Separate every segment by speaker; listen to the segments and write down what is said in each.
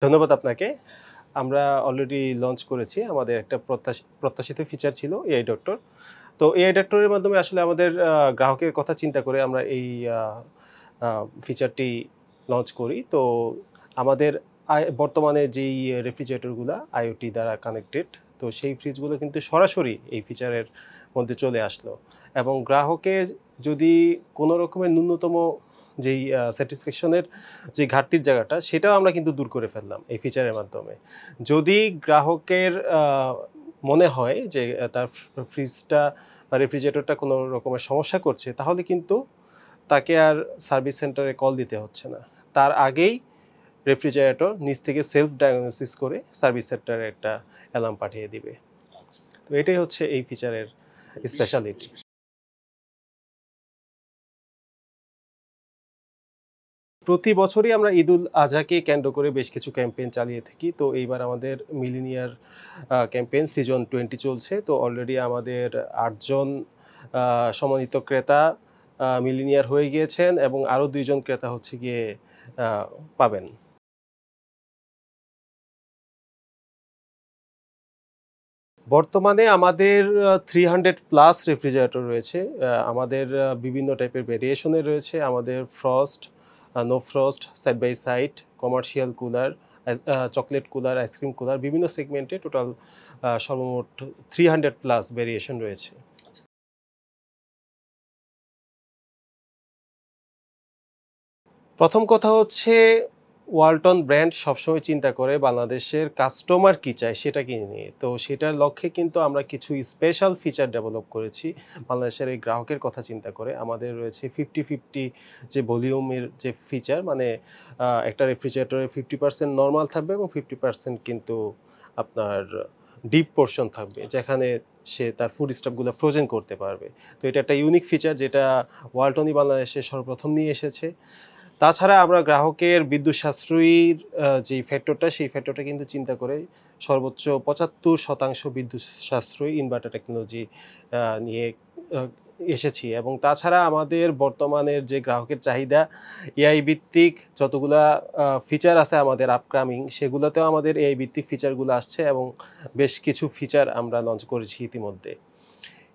Speaker 1: ধন্যবাদ আপনাকে। আমরা অলরেডি লঞ্চ করেছি। আমাদের একটা প্রত্যাশিত ফিচার ছিল এআই ডক্টর। তো এআই ডক্টরের মাধ্যমে আসলে আমাদের গ্রাহকের কথা চিন্তা করে আমরা এই আ আ ফিচারটি লঞ্চ করি। তো আমাদের বর্তমানে যেই রেফ্রিজারেটরগুলা IoT দ্বারা কানেক্টেড, তো সেই ফ্রিজগুলো কিন্তু সরাসরি এই ফিচারের মধ্যে চলে আসলো। এবং গ্রাহকের যদি কোনো রকমের ন্যূনতম যেই স্যাটিসফ্যাকশনের যে ঘাটতির জায়গাটা, সেটাও আমরা কিন্তু দূর করে ফেললাম এই ফিচারের মাধ্যমে। যদি গ্রাহকের মনে হয় যে তার ফ্রিজটা বা রেফ্রিজারেটরটা কোনো রকমের সমস্যা করছে, তাহলে কিন্তু তাকে আর সার্ভিস সেন্টারে কল দিতে হচ্ছে না। তার আগেই রেফ্রিজারেটর নিজ থেকে সেলফ ডায়াগনোসিস করে সার্ভিস সেন্টারে একটা অ্যালার্ম পাঠিয়ে দিবে। তো এটাই হচ্ছে এই ফিচারের স্পেশালিটি। প্রতি বছরই আমরা ঈদুল আজহাকে কেন্দ্র করে বেশ কিছু ক্যাম্পেইন চালিয়ে থাকি। তো এইবার আমাদের মিলিনিয়ার ক্যাম্পেইন সিজন 20 চলছে। তো অলরেডি আমাদের ৮ জন আ সম্মানিত ক্রেতা মিলিনিয়ার হয়ে গিয়েছেন এবং আরও ২ জন ক্রেতা হচ্ছে গিয়ে আ পাবেন। বর্তমানে আমাদের 300 প্লাস রেফ্রিজারেটর রয়েছে। আমাদের বিভিন্ন টাইপের ভেরিয়েশনের রয়েছে। আমাদের frost, no frost, side by side, commercial cooler, chocolate cooler, ice cream cooler বিভিন্ন সেগমেন্টে টোটাল সর্বমোট 300 প্লাস ভেরিয়েশন রয়েছে। ১ম কথা হচ্ছে ওয়ালটন ব্র্যান্ড সবসময় চিন্তা করে বাংলাদেশের কাস্টমার কি চায় সেটাকে নিয়ে। তো সেটার লক্ষ্যে কিন্তু আমরা কিছু স্পেশাল ফিচার ডেভেলপ করেছি। বাংলাদেশের এই গ্রাহকের কথা চিন্তা করে। আমাদের রয়েছে 50-50 যে ভলিউমের যে ফিচার মানে একটা রেফ্রিজারেটরে 50% নরমাল থাকবে এবং 50% কিন্তু আপনার ডিপ পোরশন থাকবে। যেখানে সে তার ফুড স্টাফগুলো ফ্রোজেন করতে পারবে। তো এটা একটা ইউনিক ফিচার যেটা ওয়ালটনই বাংলাদেশে সর্বপ্রথম নিয়ে এসেছে। তাছাড়া আমরা গ্রাহকের বিদ্যুৎ সাশ্রয়ীর যেই ফ্যাক্টরটা, সেই ফ্যাক্টরটা কিন্তু চিন্তা করে সর্বোচ্চ ৭৫% বিদ্যুৎ সাশ্রয়ী ইনভার্টার টেকনোলজি নিয়ে আ এসেছি এবং তাছাড়া আমাদের বর্তমানের যে গ্রাহকের চাহিদা এআই ভিত্তিক যতগুলা ফিচার আছে আমাদের আপকামিং, সেগুলোতেও আমাদের এআই ভিত্তিক ফিচারগুলো আসছে এবং বেশ কিছু ফিচার আমরা লঞ্চ করেছি ইতিমধ্যে।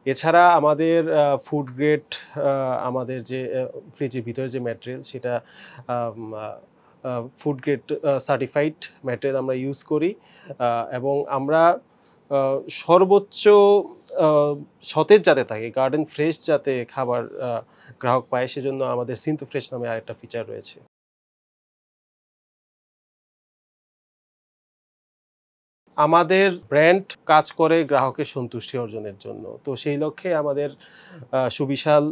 Speaker 1: এছাড়া আমাদের ফুড গ্রেড আ আমাদের যে ফ্রিজের ভিতরে যে ম্যাটেরিয়াল সেটা আম আ আ ফুড গ্রেড সার্টিফাইড ম্যাটেরিয়াল আমরা ইউজ করি। আ এবং আমরা আ সর্বোচ্চ আ সতেজ যাতে থাকে, গার্ডেন ফ্রেশ যাতে খাবার গ্রাহক পায় সেজন্য আমাদের সিন্থো ফ্রেশ নামে আরেকটা ফিচার রয়েছে। আমাদের ব্র্যান্ড কাজ করে গ্রাহকের সন্তুষ্টি অর্জনের জন্য। তো সেই লক্ষ্যে আমাদের সুবিশাল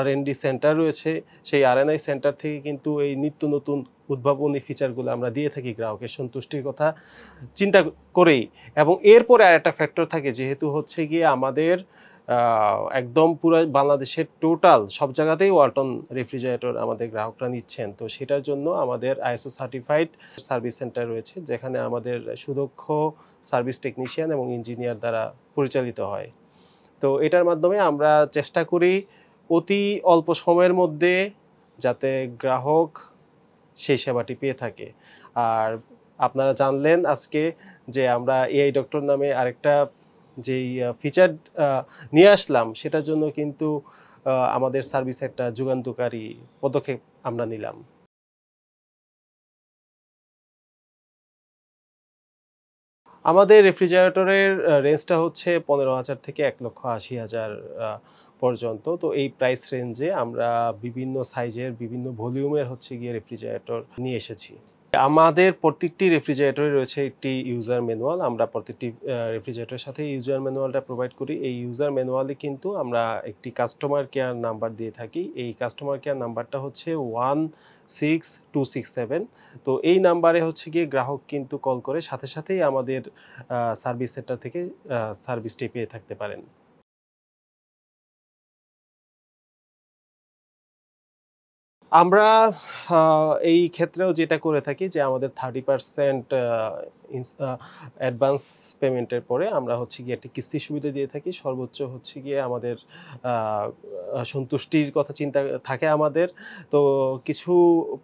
Speaker 1: R&D সেন্টার রয়েছে। সেই R&I সেন্টার থেকে কিন্তু এই নিত্য নতুন উদ্ভাবনী ফিচারগুলো আমরা দিয়ে থাকি গ্রাহকের সন্তুষ্টির কথা চিন্তা করেই। এবং এরপরে আরেকটা ফ্যাক্টর থাকে যেহেতু হচ্ছে গিয়ে আমাদের আ একদম পুরা বাংলাদেশের টোটাল সব জায়গাতেই ওয়ালটন রেফ্রিজারেটর আমাদের গ্রাহকরা নিচ্ছেন। তো সেটার জন্য আমাদের ISO সার্টিফাইড সার্ভিস সেন্টার রয়েছে যেখানে আমাদের সুদক্ষ সার্ভিস টেকনিশিয়ান এবং ইঞ্জিনিয়ার দ্বারা পরিচালিত হয়। তো এটার মাধ্যমে আমরা চেষ্টা করি অতি অল্প সময়ের মধ্যে যাতে গ্রাহক সেই সেবাটি পেয়ে থাকে। আর আপনারা জানলেন আজকে যে আমরা এআই ডক্টর নামে আরেকটা যেই ফিচার আ নিয়ে আসলাম সেটার জন্য কিন্তু আমাদের সার্ভিস একটা যুগান্তকারী পদক্ষেপ আমরা নিলাম। আমাদের রেফ্রিজারেটরের রেঞ্জটা হচ্ছে ১৫,০০০ থেকে ১,৮০,০০০ আ পর্যন্ত। তো এই প্রাইস রেঞ্জে আমরা বিভিন্ন সাইজের, বিভিন্ন ভলিউমের হচ্ছে গিয়ে রেফ্রিজারেটর নিয়ে এসেছি। আমাদের প্রত্যেকটি রেফ্রিজারেটরে রয়েছে একটি ইউজার ম্যানুয়াল। আমরা প্রত্যেকটি রেফ্রিজারেটরের সাথে ইউজার ম্যানুয়ালটা প্রোভাইড করি। এই ইউজার ম্যানুয়ালে কিন্তু আমরা একটি কাস্টমার কেয়ার নাম্বার দিয়ে থাকি। এই কাস্টমার কেয়ার নাম্বারটা হচ্ছে 16267। তো এই নাম্বারে হচ্ছে গিয়ে গ্রাহক কিন্তু কল করে সাথে সাথেই আমাদের সার্ভিস সেন্টার থেকে সার্ভিসটি পেয়ে থাকতে পারেন। আমরা আ এই ক্ষেত্রেও যেটা করে থাকি যে আমাদের 30% অ্যাডভান্স পেমেন্টের পরে আমরা হচ্ছে গিয়ে একটা কিস্তির সুবিধা দিয়ে থাকি। সর্বোচ্চ হচ্ছে গিয়ে আমাদের আ সন্তুষ্টির কথা চিন্তা থাকে আমাদের। তো কিছু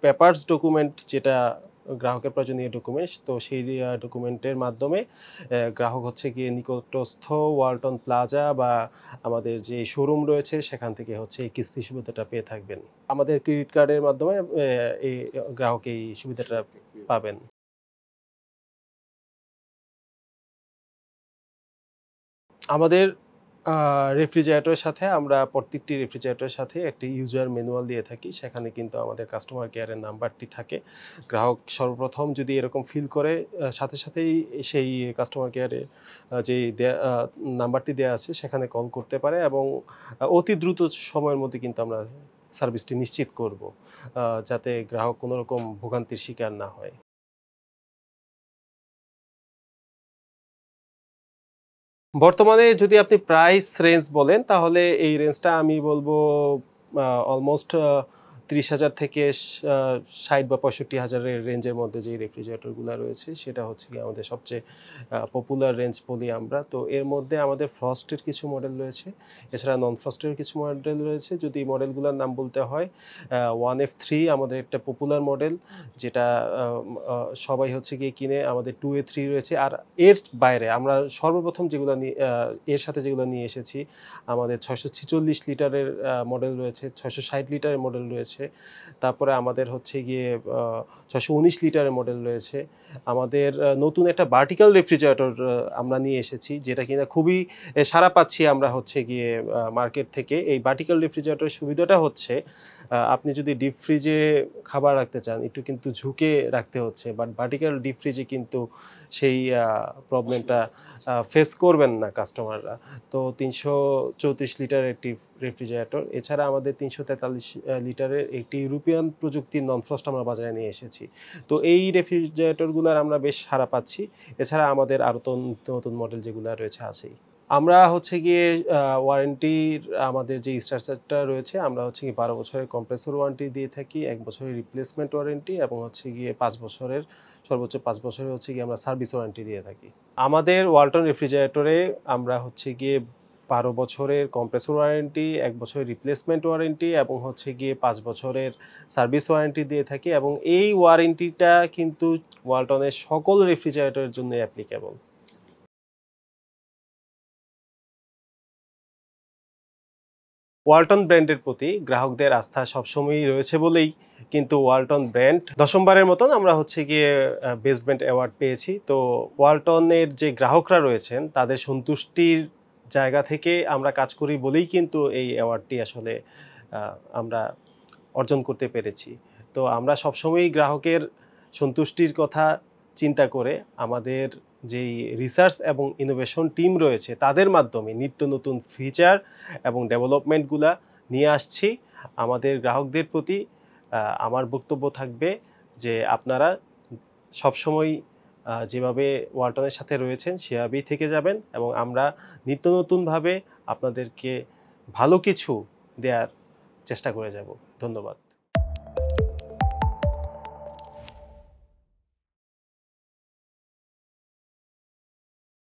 Speaker 1: পেপারস ডকুমেন্ট যেটা গ্রাহকের প্রয়োজনীয় ডকুমেন্টস, তো সেই ডকুমেন্টের মাধ্যমে গ্রাহক হচ্ছে গিয়ে নিকটস্থ ওয়ালটন প্লাজা বা আমাদের যে শোরুম রয়েছে সেখান থেকে হচ্ছে এই কিস্তি সুবিধাটা পেয়ে থাকবেন। আমাদের ক্রেডিট কার্ডের মাধ্যমে এই গ্রাহক এই সুবিধাটা পাবেন। আমাদের রেফ্রিজারেটরের সাথে আমরা প্রত্যেকটি রেফ্রিজারেটরের সাথে একটি ইউজার ম্যানুয়াল দিয়ে থাকি। সেখানে কিন্তু আমাদের কাস্টমার কেয়ারের নাম্বারটি থাকে। গ্রাহক সর্বপ্রথম যদি এরকম ফিল করে সাথে সাথেই সেই কাস্টমার কেয়ারে যেই নাম্বারটি দেয়া আছে সেখানে কল করতে পারে এবং অতি দ্রুত সময়ের মধ্যে কিন্তু আমরা সার্ভিসটি নিশ্চিত করব। যাতে গ্রাহক কোনো রকম ভোগান্তির শিকার না হয়। বর্তমানে যদি আপনি প্রাইস রেঞ্জ বলেন তাহলে এই রেঞ্জটা আমি বলব অলমোস্ট ৩০,০০০ থেকে ৬০ বা ৬৫,০০০ এর রেঞ্জের মধ্যে যে রেফ্রিজারেটরগুলা রয়েছে সেটা হচ্ছে গিয়ে আমাদের সবচেয়ে পপুলার রেঞ্জ বলি আমরা। তো এর মধ্যে আমাদের ফ্রস্টের কিছু মডেল রয়েছে। এছাড়া নন ফ্রস্টের কিছু মডেল রয়েছে। যদি মডেলগুলোর নাম বলতে হয় 1F3 আমাদের একটা পপুলার মডেল, যেটা সবাই হচ্ছে গিয়ে কিনে। আমাদের 2A3 রয়েছে। আর এর বাইরে আমরা সর্বপ্রথম যেগুলো এর সাথে যেগুলো নিয়ে এসেছি, আমাদের ৬৪৬ লিটারের মডেল রয়েছে, ৬৬০ লিটারের মডেল রয়েছে। তারপরে আমাদের হচ্ছে গিয়ে ৬১৯ লিটারের মডেল রয়েছে। আমাদের নতুন একটা ভার্টিক্যাল রেফ্রিজারেটর আমরা নিয়ে এসেছি, যেটা কিনা খুবই সাড়া পাচ্ছি আমরা হচ্ছে গিয়ে মার্কেট থেকে। এই ভার্টিক্যাল রেফ্রিজারেটরের সুবিধাটা হচ্ছে আপনি যদি ডিপ ফ্রিজে খাবার রাখতে চান একটু কিন্তু ঝুঁকে রাখতে হচ্ছে, বাট ভার্টিক্যাল ডিপ ফ্রিজে কিন্তু সেই প্রবলেমটা ফেস করবেন না কাস্টমাররা। তো ৩৩৪ লিটারের একটি রেফ্রিজারেটর। এছাড়া আমাদের ৩৪৩ লিটারের একটি ইউরোপিয়ান প্রযুক্তির নন ফ্রস্ট আমরা বাজারে নিয়ে এসেছি। তো এই রেফ্রিজারেটরগুলার আমরা বেশ সাড়া পাচ্ছি। এছাড়া আমাদের আরও তো নতুন নতুন মডেল যেগুলা রয়েছে আছেই। আমরা হচ্ছে গিয়ে ওয়ারেন্টির আমাদের যে স্ট্রাকচারটা রয়েছে, আমরা হচ্ছে গিয়ে ১২ বছরের কম্প্রেসর ওয়ারেন্টি দিয়ে থাকি, ১ বছরের রিপ্লেসমেন্ট ওয়ারেন্টি এবং হচ্ছে গিয়ে ৫ বছরের, সর্বোচ্চ ৫ বছরের হচ্ছে গিয়ে আমরা সার্ভিস ওয়ারেন্টি দিয়ে থাকি। আমাদের ওয়ালটন রেফ্রিজারেটরে আমরা হচ্ছে গিয়ে ১২ বছরের কম্প্রেসর ওয়ারেন্টি, ১ বছরের রিপ্লেসমেন্ট ওয়ারেন্টি এবং হচ্ছে গিয়ে ৫ বছরের সার্ভিস ওয়ারেন্টি দিয়ে থাকি এবং এই ওয়ারেন্টিটা কিন্তু ওয়ালটনের সকল রেফ্রিজারেটরের জন্য অ্যাপ্লিকেবল। ওয়ালটন ব্র্যান্ডের প্রতি গ্রাহকদের আস্থা সবসময়ই রয়েছে বলেই কিন্তু ওয়ালটন ব্র্যান্ড ১০ম বারের মতন আমরা হচ্ছে গিয়ে বেস্ট ব্র্যান্ড অ্যাওয়ার্ড পেয়েছি। তো ওয়ালটনের যে গ্রাহকরা রয়েছেন তাদের সন্তুষ্টির জায়গা থেকে আমরা কাজ করি বলেই কিন্তু এই অ্যাওয়ার্ডটি আসলে আমরা অর্জন করতে পেরেছি। তো আমরা সবসময়ই গ্রাহকের সন্তুষ্টির কথা চিন্তা করে আমাদের যেই রিসার্চ এবং ইনোভেশন টিম রয়েছে তাদের মাধ্যমে নিত্য নতুন ফিচার এবং ডেভেলপমেন্টগুলা নিয়ে আসছি। আমাদের গ্রাহকদের প্রতি আমার বক্তব্য থাকবে যে আপনারা সবসময় যেভাবে ওয়ালটনের সাথে রয়েছেন সেভাবেই থেকে যাবেন এবং আমরা নিত্য নতুনভাবে আপনাদেরকে ভালো কিছু দেয়ার চেষ্টা করে যাব। ধন্যবাদ।